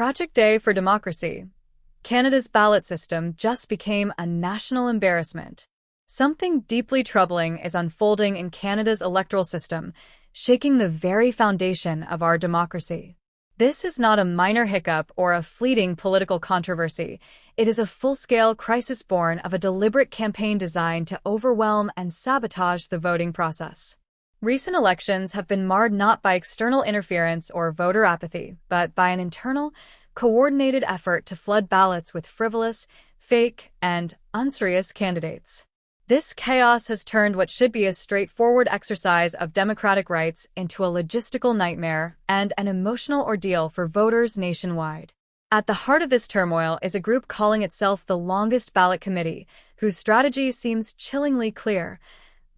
tragic day for democracy. Canada's ballot system just became a national embarrassment. Something deeply troubling is unfolding in Canada's electoral system, shaking the very foundation of our democracy. This is not a minor hiccup or a fleeting political controversy. It is a full-scale crisis born of a deliberate campaign designed to overwhelm and sabotage the voting process. Recent elections have been marred not by external interference or voter apathy, but by an internal, coordinated effort to flood ballots with frivolous, fake, and unserious candidates. This chaos has turned what should be a straightforward exercise of democratic rights into a logistical nightmare and an emotional ordeal for voters nationwide. At the heart of this turmoil is a group calling itself the Longest Ballot Committee, whose strategy seems chillingly clear: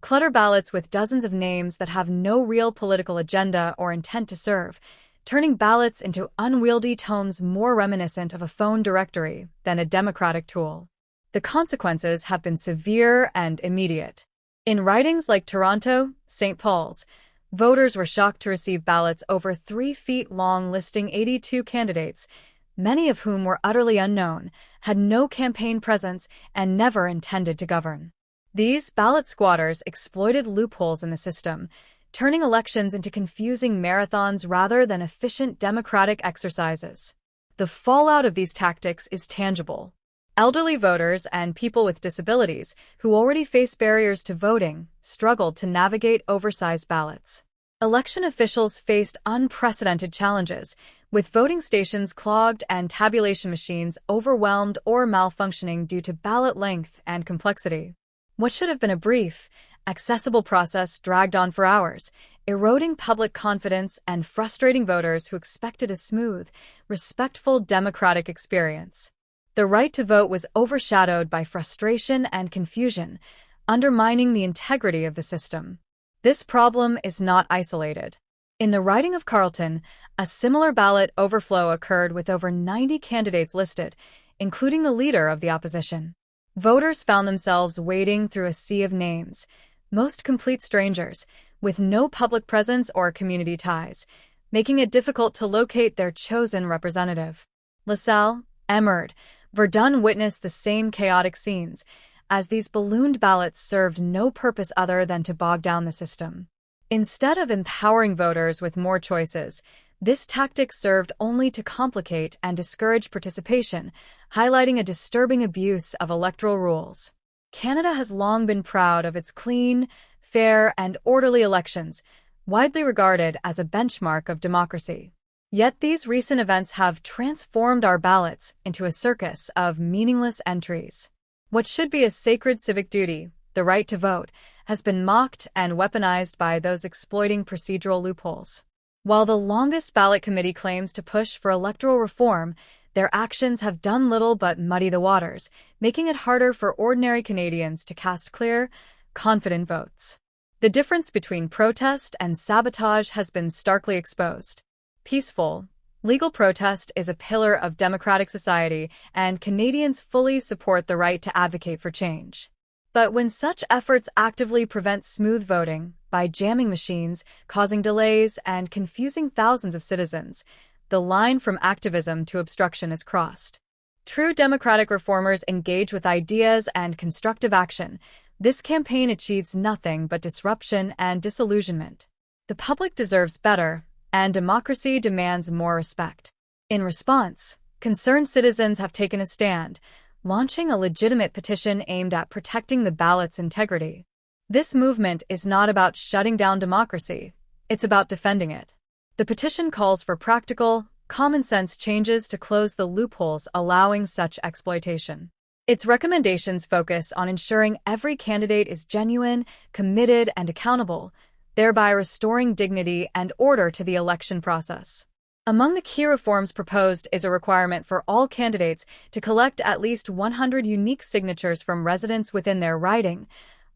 clutter ballots with dozens of names that have no real political agenda or intent to serve, turning ballots into unwieldy tomes more reminiscent of a phone directory than a democratic tool. The consequences have been severe and immediate. In ridings like Toronto, St. Paul's, voters were shocked to receive ballots over 3 feet long listing 82 candidates, many of whom were utterly unknown, had no campaign presence, and never intended to govern. These ballot squatters exploited loopholes in the system, turning elections into confusing marathons rather than efficient democratic exercises. The fallout of these tactics is tangible. Elderly voters and people with disabilities, who already face barriers to voting, struggled to navigate oversized ballots. Election officials faced unprecedented challenges, with voting stations clogged and tabulation machines overwhelmed or malfunctioning due to ballot length and complexity. What should have been a brief, accessible process dragged on for hours, eroding public confidence and frustrating voters who expected a smooth, respectful democratic experience. The right to vote was overshadowed by frustration and confusion, undermining the integrity of the system. This problem is not isolated. In the riding of Carleton, a similar ballot overflow occurred with over 90 candidates listed, including the leader of the opposition. Voters found themselves wading through a sea of names, most complete strangers, with no public presence or community ties, making it difficult to locate their chosen representative. LaSalle, Emard, Verdun witnessed the same chaotic scenes, as these ballooned ballots served no purpose other than to bog down the system. Instead of empowering voters with more choices, this tactic served only to complicate and discourage participation, highlighting a disturbing abuse of electoral rules. Canada has long been proud of its clean, fair, and orderly elections, widely regarded as a benchmark of democracy. Yet these recent events have transformed our ballots into a circus of meaningless entries. What should be a sacred civic duty, the right to vote, has been mocked and weaponized by those exploiting procedural loopholes. While the Longest Ballot Committee claims to push for electoral reform, their actions have done little but muddy the waters, making it harder for ordinary Canadians to cast clear, confident votes. The difference between protest and sabotage has been starkly exposed. Peaceful, legal protest is a pillar of democratic society, and Canadians fully support the right to advocate for change. But when such efforts actively prevent smooth voting by jamming machines, causing delays, and confusing thousands of citizens, the line from activism to obstruction is crossed. True democratic reformers engage with ideas and constructive action. This campaign achieves nothing but disruption and disillusionment. The public deserves better, and democracy demands more respect. In response, concerned citizens have taken a stand, launching a legitimate petition aimed at protecting the ballot's integrity. This movement is not about shutting down democracy, it's about defending it. The petition calls for practical, common-sense changes to close the loopholes allowing such exploitation. Its recommendations focus on ensuring every candidate is genuine, committed, and accountable, thereby restoring dignity and order to the election process. Among the key reforms proposed is a requirement for all candidates to collect at least 100 unique signatures from residents within their riding,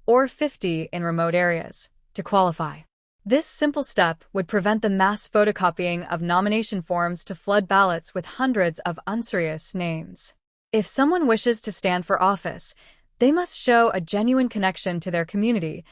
or 50 in remote areas, to qualify. This simple step would prevent the mass photocopying of nomination forms to flood ballots with hundreds of unserious names. If someone wishes to stand for office, they must show a genuine connection to their community,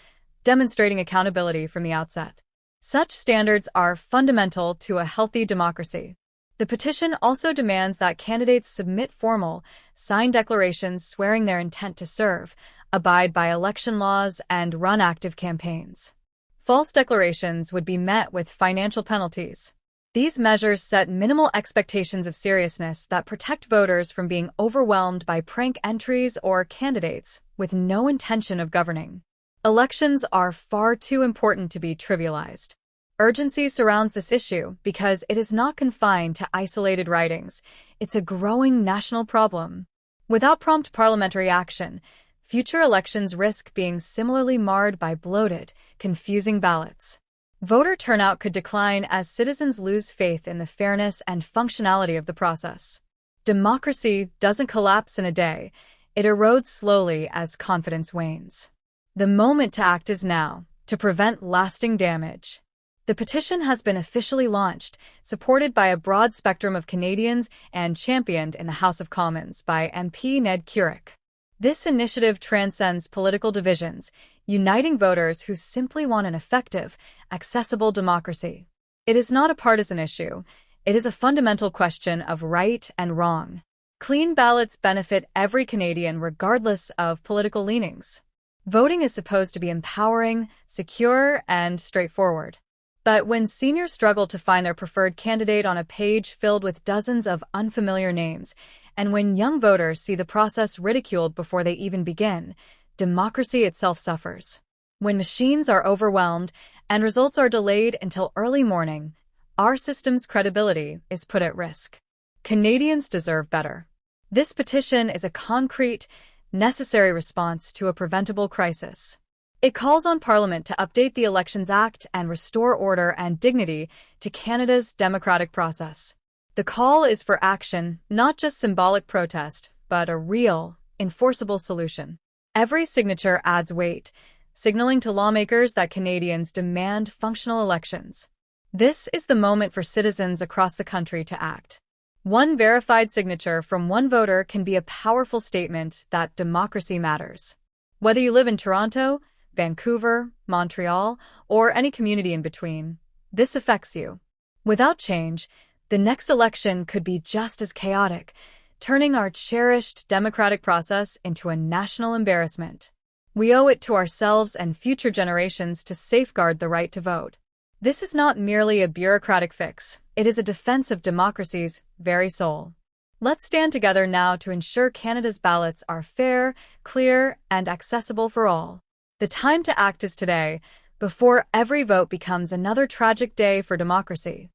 demonstrating accountability from the outset. Such standards are fundamental to a healthy democracy. The petition also demands that candidates submit formal, signed declarations swearing their intent to serve, abide by election laws, and run active campaigns. False declarations would be met with financial penalties. These measures set minimal expectations of seriousness that protect voters from being overwhelmed by prank entries or candidates with no intention of governing. Elections are far too important to be trivialized. Urgency surrounds this issue because it is not confined to isolated writings. It's a growing national problem. Without prompt parliamentary action, future elections risk being similarly marred by bloated, confusing ballots. Voter turnout could decline as citizens lose faith in the fairness and functionality of the process. Democracy doesn't collapse in a day. It erodes slowly as confidence wanes. The moment to act is now, to prevent lasting damage. The petition has been officially launched, supported by a broad spectrum of Canadians and championed in the House of Commons by MP Ned Curick. This initiative transcends political divisions, uniting voters who simply want an effective, accessible democracy. It is not a partisan issue. It is a fundamental question of right and wrong. Clean ballots benefit every Canadian regardless of political leanings. Voting is supposed to be empowering, secure, and straightforward. But when seniors struggle to find their preferred candidate on a page filled with dozens of unfamiliar names, and when young voters see the process ridiculed before they even begin, democracy itself suffers. When machines are overwhelmed and results are delayed until early morning, our system's credibility is put at risk. Canadians deserve better. This petition is a concrete, necessary response to a preventable crisis. It calls on Parliament to update the Elections Act and restore order and dignity to Canada's democratic process. The call is for action, not just symbolic protest, but a real, enforceable solution. Every signature adds weight, signaling to lawmakers that Canadians demand functional elections. This is the moment for citizens across the country to act. One verified signature from one voter can be a powerful statement that democracy matters. Whether you live in Toronto, Vancouver, Montreal, or any community in between, this affects you. Without change, the next election could be just as chaotic, turning our cherished democratic process into a national embarrassment. We owe it to ourselves and future generations to safeguard the right to vote. This is not merely a bureaucratic fix. It is a defense of democracy's very soul. Let's stand together now to ensure Canada's ballots are fair, clear, and accessible for all. The time to act is today, before every vote becomes another tragic day for democracy.